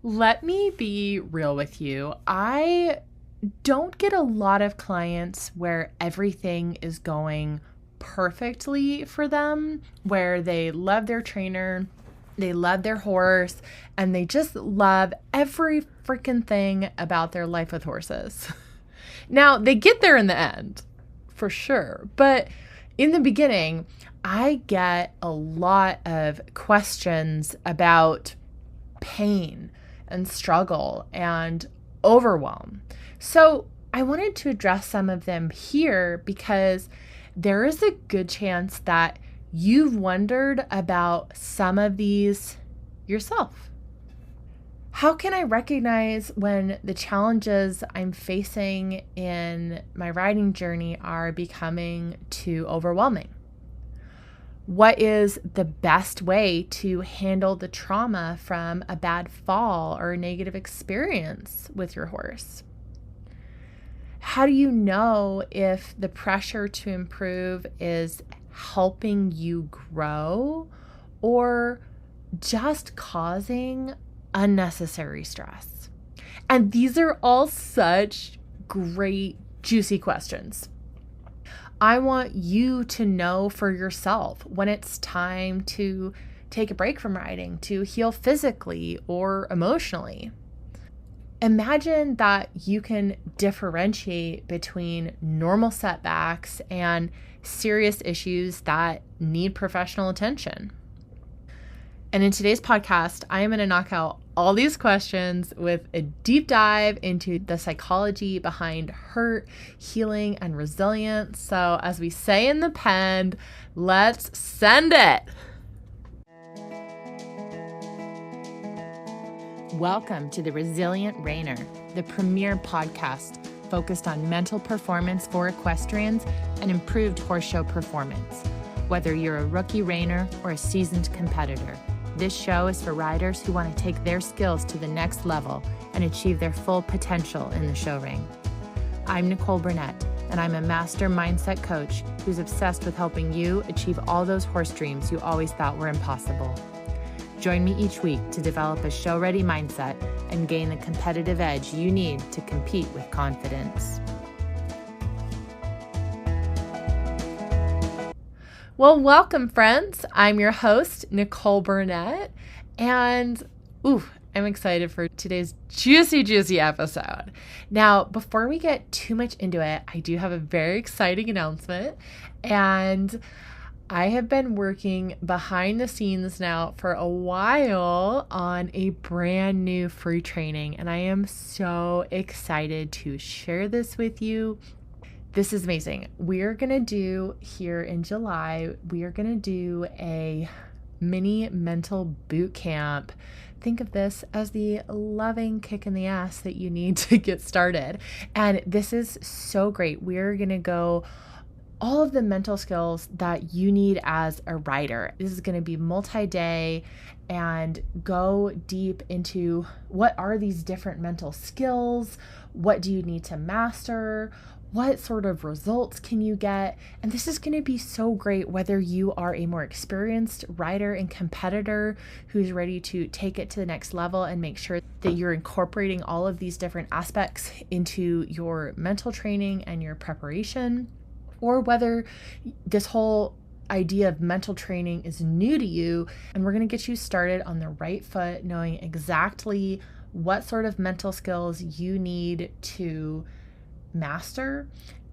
Let me be real with you. I don't get a lot of clients where everything is going perfectly for them, where they love their trainer, they love their horse, and they just love every freaking thing about their life with horses. Now, they get there in the end, for sure. But in the beginning, I get a lot of questions about pain and struggle and overwhelm. So I wanted to address some of them here because there is a good chance that you've wondered about some of these yourself. How can I recognize when the challenges I'm facing in my riding journey are becoming too overwhelming? What is the best way to handle the trauma from a bad fall or a negative experience with your horse? How do you know if the pressure to improve is helping you grow or just causing unnecessary stress? And these are all such great, juicy questions. I want you to know for yourself when it's time to take a break from riding, to heal physically or emotionally. Imagine that you can differentiate between normal setbacks and serious issues that need professional attention. And in today's podcast, I am going to knock out all these questions with a deep dive into the psychology behind hurt, healing, and resilience. So, as we say in the pen, let's send it. Welcome to the Resilient Reiner, the premier podcast focused on mental performance for equestrians and improved horse show performance. Whether you're a rookie reiner or a seasoned competitor, this show is for riders who want to take their skills to the next level and achieve their full potential in the show ring. I'm Nicole Burnett, and I'm a master mindset coach who's obsessed with helping you achieve all those horse dreams you always thought were impossible. Join me each week to develop a show-ready mindset and gain the competitive edge you need to compete with confidence. Well, welcome, friends. I'm your host, Nicole Burnett, and I'm excited for today's juicy episode. Now, before we get too much into it, I do have a very exciting announcement, and I have been working behind the scenes now for a while on a brand new free training, and I am so excited to share this with you. This is amazing. We're going to do here in July, we are going to do a mini mental boot camp. Think of this as the loving kick in the ass that you need to get started. And this is so great. We're going to go all of the mental skills that you need as a rider. This is going to be multi-day and go deep into what are these different mental skills? What do you need to master? What sort of results can you get? And this is going to be so great whether you are a more experienced rider and competitor who's ready to take it to the next level and make sure that you're incorporating all of these different aspects into your mental training and your preparation, or whether this whole idea of mental training is new to you, and we're going to get you started on the right foot, knowing exactly what sort of mental skills you need to master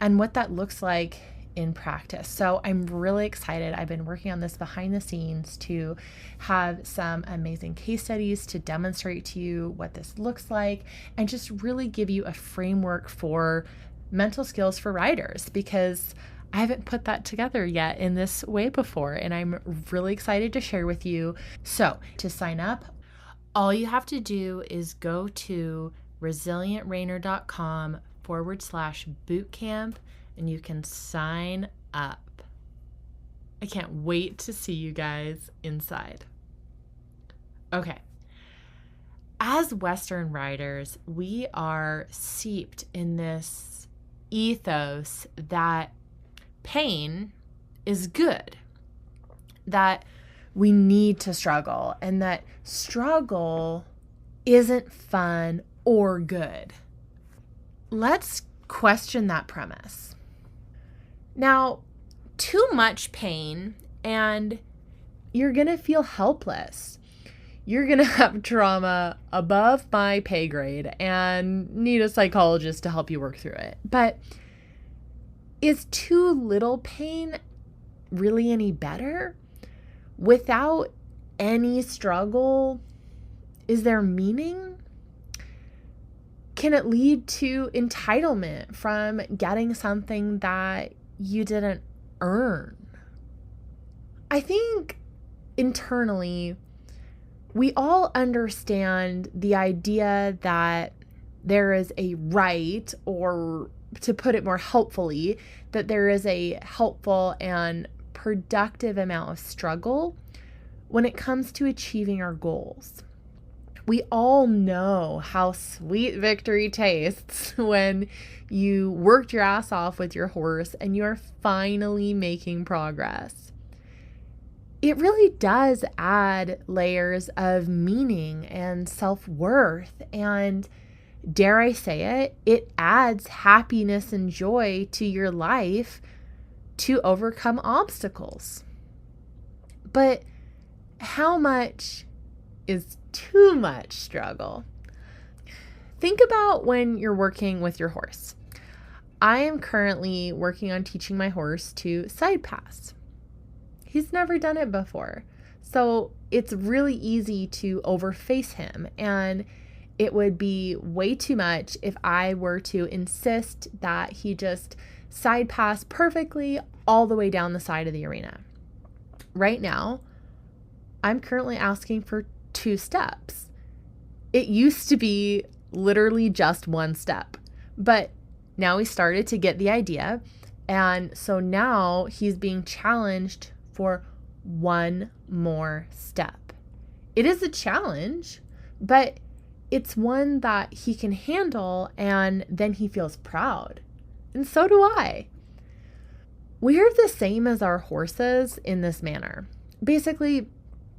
and what that looks like in practice. So I'm really excited. I've been working on this behind the scenes to have some amazing case studies to demonstrate to you what this looks like and just really give you a framework for mental skills for riders, because I haven't put that together yet in this way before, and I'm really excited to share with you. So to sign up, all you have to do is go to resilientreiner.com/bootcamp and you can sign up. I can't wait to see you guys inside. Okay. As Western riders, we are steeped in this ethos that pain is good, that we need to struggle, and that struggle isn't fun or good. Let's question that premise. Now, too much pain and you're going to feel helpless. You're going to have trauma above my pay grade and need a psychologist to help you work through it. But is too little pain really any better? Without any struggle, is there meaning? Can it lead to entitlement from getting something that you didn't earn? I think internally, we all understand the idea that there is a right, or to put it more helpfully, that there is a helpful and productive amount of struggle when it comes to achieving our goals. We all know how sweet victory tastes when you worked your ass off with your horse and you're finally making progress. It really does add layers of meaning and self-worth, and dare I say it, it adds happiness and joy to your life to overcome obstacles. But how much is too much struggle? Think about when you're working with your horse. I am currently working on teaching my horse to side pass. He's never done it before, so it's really easy to overface him, and it would be way too much if I were to insist that he just side pass perfectly all the way down the side of the arena. Right now, I'm currently asking for 2 steps. It used to be literally just 1 step, but now he started to get the idea, and so now he's being challenged for 1 more step. It is a challenge, but it's one that he can handle, and then he feels proud. And so do I. We're the same as our horses in this manner. Basically,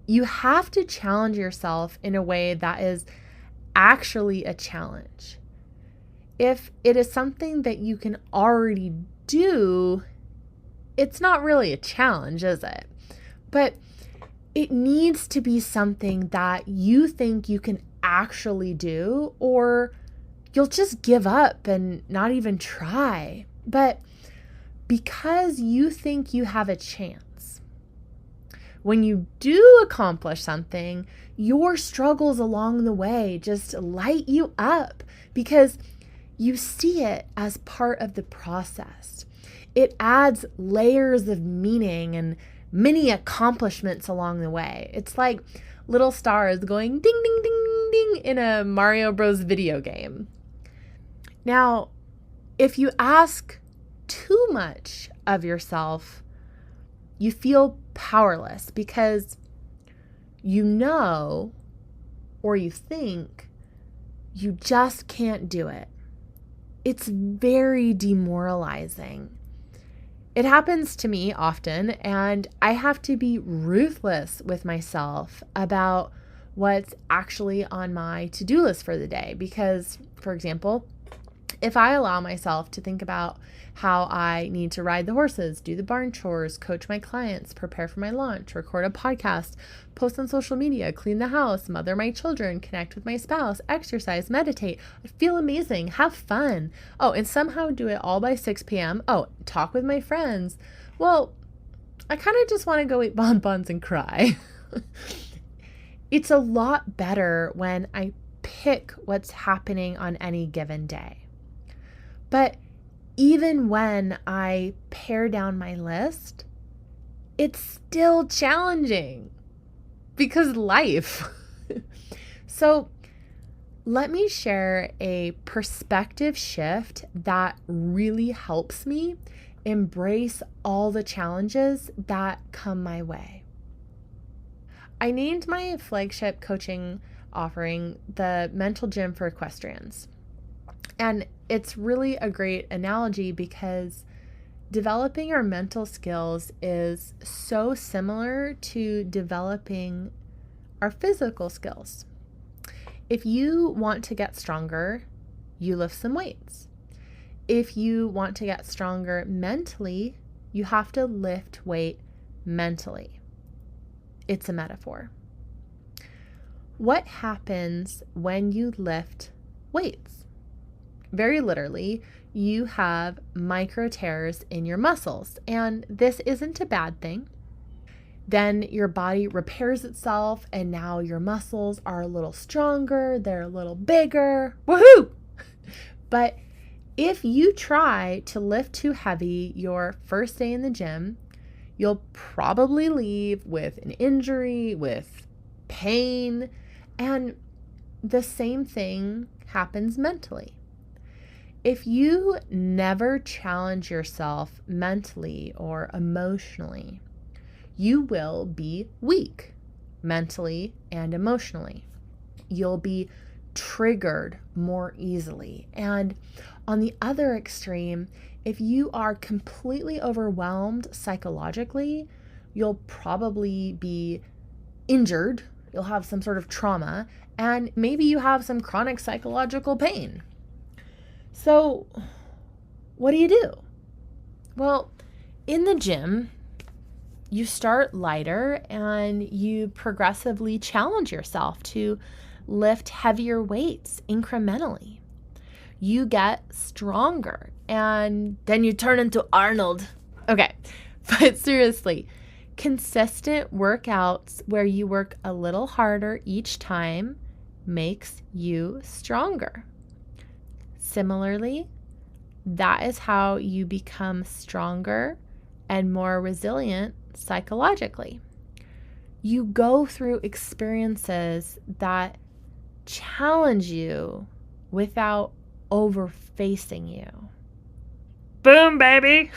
you have to challenge yourself in a way that is actually a challenge. If it is something that you can already do, it's not really a challenge, is it? But it needs to be something that you think you can actually do, or you'll just give up and not even try. But because you think you have a chance, when you do accomplish something, your struggles along the way just light you up because you see it as part of the process. It adds layers of meaning and many accomplishments along the way. It's like little stars going ding, ding, ding, ding, ding in a Mario Bros. Video game. Now, if you ask too much of yourself, you feel powerless because you know, or you think, you just can't do it. It's very demoralizing. It happens to me often, and I have to be ruthless with myself about what's actually on my to-do list for the day. Because, for example, if I allow myself to think about how I need to ride the horses, do the barn chores, coach my clients, prepare for my launch, record a podcast, post on social media, clean the house, mother my children, connect with my spouse, exercise, meditate, feel amazing, have fun. Oh, and somehow do it all by 6 p.m. Oh, talk with my friends. Well, I kind of just want to go eat bonbons and cry. It's a lot better when I pick what's happening on any given day. But even when I pare down my list, it's still challenging because life. So let me share a perspective shift that really helps me embrace all the challenges that come my way. I named my flagship coaching offering the Mental Gym for Equestrians. And it's really a great analogy because developing our mental skills is so similar to developing our physical skills. If you want to get stronger, you lift some weights. If you want to get stronger mentally, you have to lift weight mentally. It's a metaphor. What happens when you lift weights? Very literally, you have micro tears in your muscles, and this isn't a bad thing. Then your body repairs itself, and now your muscles are a little stronger, they're a little bigger. Woohoo! But if you try to lift too heavy your first day in the gym, you'll probably leave with an injury, with pain, and the same thing happens mentally. If you never challenge yourself mentally or emotionally, you will be weak mentally and emotionally. You'll be triggered more easily. And on the other extreme, if you are completely overwhelmed psychologically, you'll probably be injured. You'll have some sort of trauma, and maybe you have some chronic psychological pain. So, what do? Well, in the gym, you start lighter and you progressively challenge yourself to lift heavier weights incrementally. You get stronger and then you turn into Arnold. Okay, but seriously, consistent workouts where you work a little harder each time makes you stronger. Similarly, that is how you become stronger and more resilient psychologically. You go through experiences that challenge you without overfacing you. Boom, baby!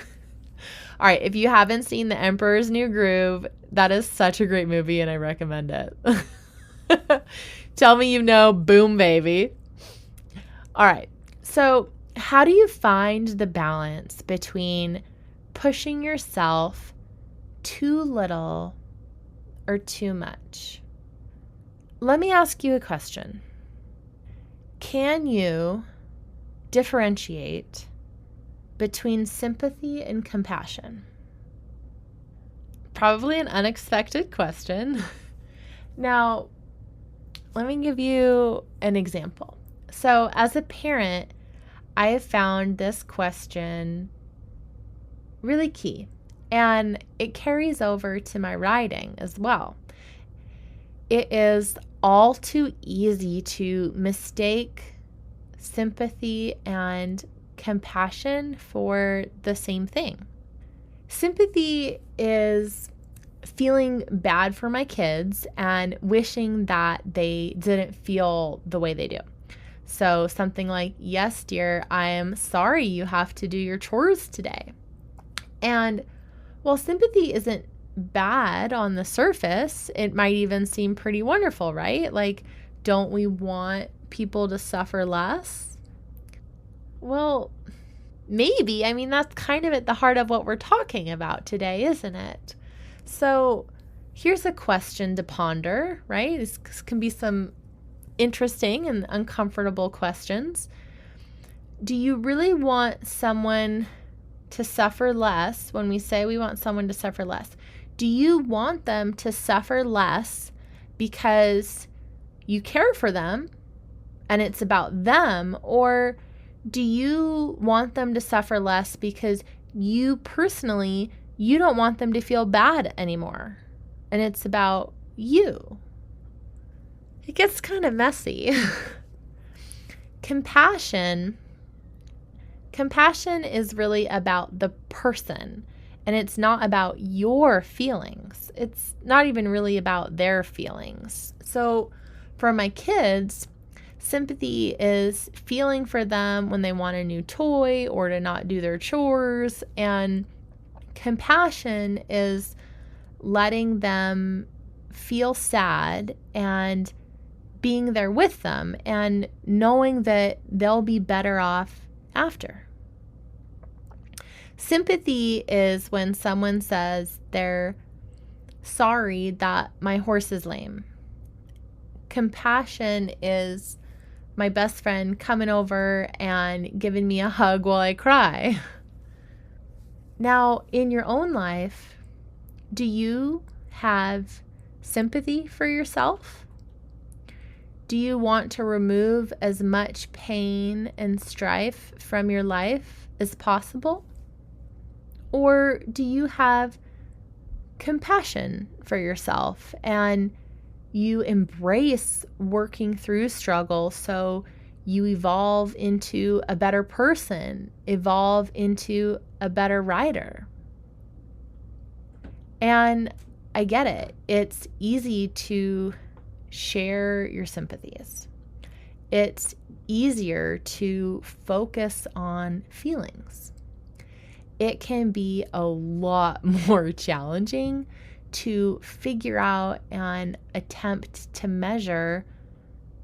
All right, if you haven't seen The Emperor's New Groove, that is such a great movie and I recommend it. Tell me you know Boom, baby. All right, so how do you find the balance between pushing yourself too little or too much? Let me ask you a question. Can you differentiate between sympathy and compassion? Probably an unexpected question. Now, let me give you an example. So, as a parent, I have found this question really key, and it carries over to my writing as well. It is all too easy to mistake sympathy and compassion for the same thing. Sympathy is feeling bad for my kids and wishing that they didn't feel the way they do. So something like, yes, dear, I am sorry you have to do your chores today. And while sympathy isn't bad on the surface, it might even seem pretty wonderful, right? Like, don't we want people to suffer less? Well, maybe. I mean, that's kind of at the heart of what we're talking about today, isn't it? So here's a question to ponder, right? This can be some interesting and uncomfortable questions. Do you really want someone to suffer less? When we say we want someone to suffer less, do you want them to suffer less because you care for them and it's about them? Or do you want them to suffer less because you personally, you don't want them to feel bad anymore and it's about you? It gets kind of messy. Compassion is really about the person, and it's not about your feelings. It's not even really about their feelings. So for my kids, sympathy is feeling for them when they want a new toy or to not do their chores, and compassion is letting them feel sad and being there with them and knowing that they'll be better off after. Sympathy is when someone says they're sorry that my horse is lame. Compassion is my best friend coming over and giving me a hug while I cry. Now, in your own life, do you have sympathy for yourself? Do you want to remove as much pain and strife from your life as possible? Or do you have compassion for yourself and you embrace working through struggle so you evolve into a better person, evolve into a better writer? And I get it. It's easy to share your sympathies. It's easier to focus on feelings. It can be a lot more challenging to figure out and attempt to measure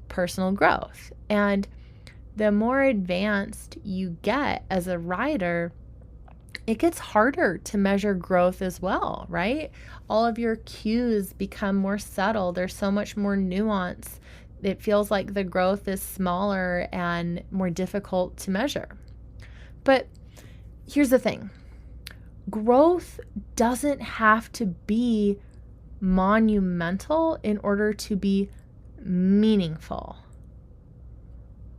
personal growth. And the more advanced you get as a writer, it gets harder to measure growth as well, right? All of your cues become more subtle. There's so much more nuance. It feels like the growth is smaller and more difficult to measure. But here's the thing. Growth doesn't have to be monumental in order to be meaningful.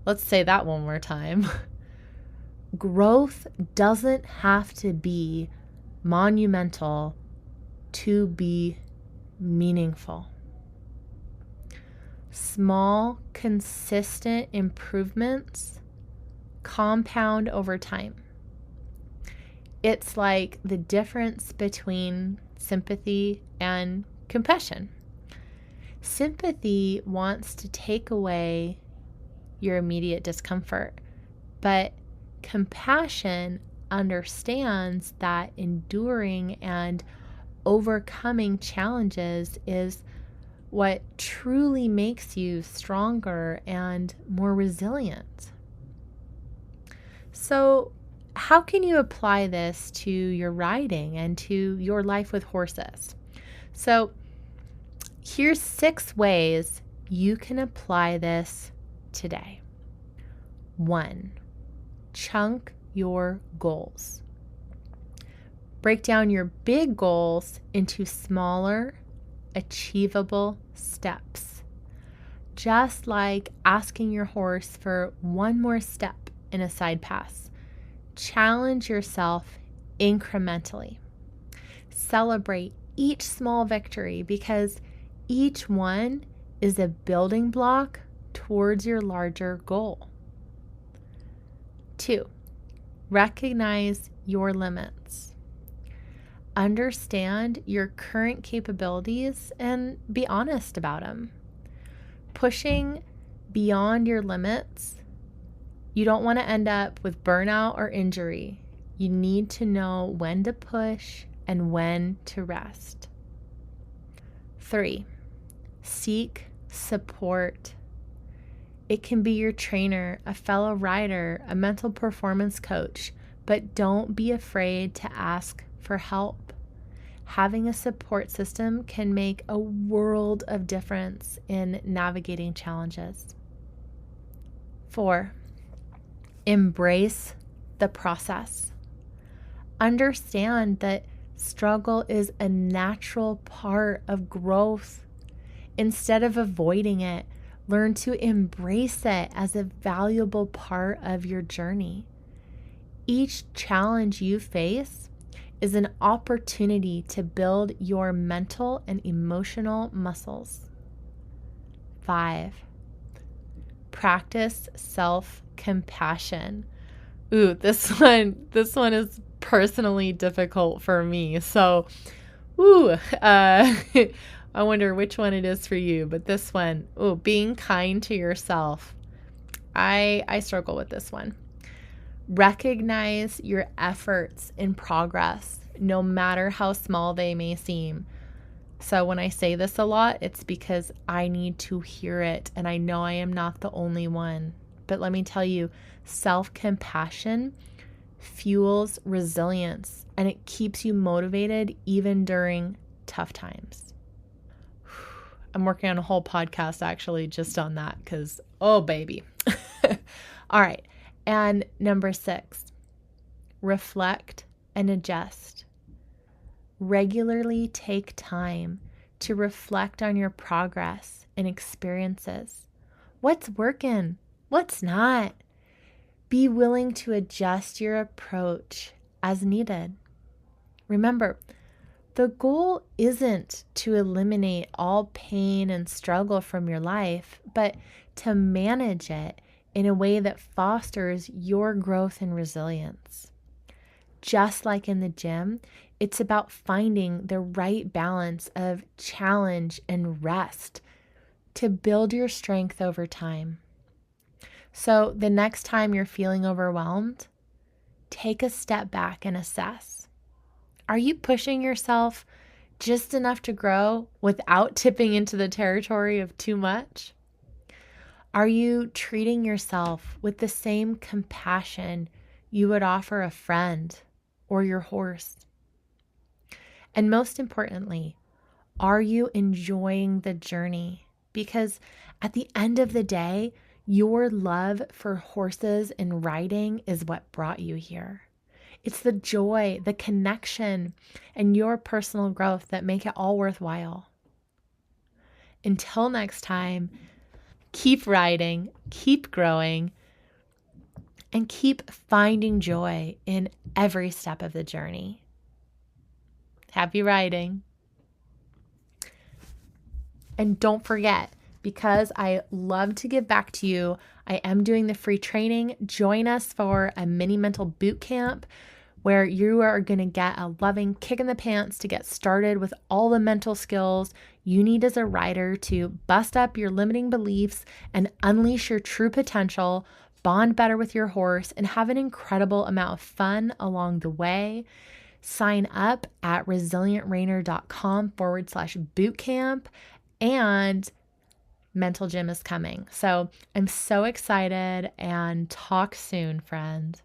Let's say that one more time. Growth doesn't have to be monumental to be meaningful. Small, consistent improvements compound over time. It's like the difference between sympathy and compassion. Sympathy wants to take away your immediate discomfort, but compassion understands that enduring and overcoming challenges is what truly makes you stronger and more resilient. So, how can you apply this to your writing and to your life with horses? So, here's 6 ways you can apply this today. 1. Chunk your goals. Break down your big goals into smaller, achievable steps. Just like asking your horse for one more step in a side pass. Challenge yourself incrementally. Celebrate each small victory because each one is a building block towards your larger goal. 2. Recognize your limits. Understand your current capabilities and be honest about them. Pushing beyond your limits, you don't want to end up with burnout or injury. You need to know when to push and when to rest. 3. Seek support. It can be your trainer, a fellow rider, a mental performance coach, but don't be afraid to ask for help. Having a support system can make a world of difference in navigating challenges. 4. Embrace the process. Understand that struggle is a natural part of growth. Instead of avoiding it, learn to embrace it as a valuable part of your journey. Each challenge you face is an opportunity to build your mental and emotional muscles. 5. Practice self-compassion. Ooh, this one is personally difficult for me. So, I wonder which one it is for you, but this one, being kind to yourself. I struggle with this one. Recognize your efforts in progress, no matter how small they may seem. So when I say this a lot, it's because I need to hear it, and I know I am not the only one. But let me tell you, self-compassion fuels resilience, and it keeps you motivated even during tough times. I'm working on a whole podcast actually just on that because, oh, baby. All right. And number 6, reflect and adjust. Regularly take time to reflect on your progress and experiences. What's working? What's not? Be willing to adjust your approach as needed. Remember, the goal isn't to eliminate all pain and struggle from your life, but to manage it in a way that fosters your growth and resilience. Just like in the gym, it's about finding the right balance of challenge and rest to build your strength over time. So the next time you're feeling overwhelmed, take a step back and assess. Are you pushing yourself just enough to grow without tipping into the territory of too much? Are you treating yourself with the same compassion you would offer a friend or your horse? And most importantly, are you enjoying the journey? Because at the end of the day, your love for horses and riding is what brought you here. It's the joy, the connection, and your personal growth that make it all worthwhile. Until next time, keep riding, keep growing, and keep finding joy in every step of the journey. Happy riding. And don't forget, because I love to give back to you, I am doing the free training. Join us for a mini mental boot camp where you are going to get a loving kick in the pants to get started with all the mental skills you need as a rider to bust up your limiting beliefs and unleash your true potential, bond better with your horse, and have an incredible amount of fun along the way. Sign up at resilientrainer.com/bootcamp, and Mental Gym is coming. So I'm so excited, and talk soon, friend.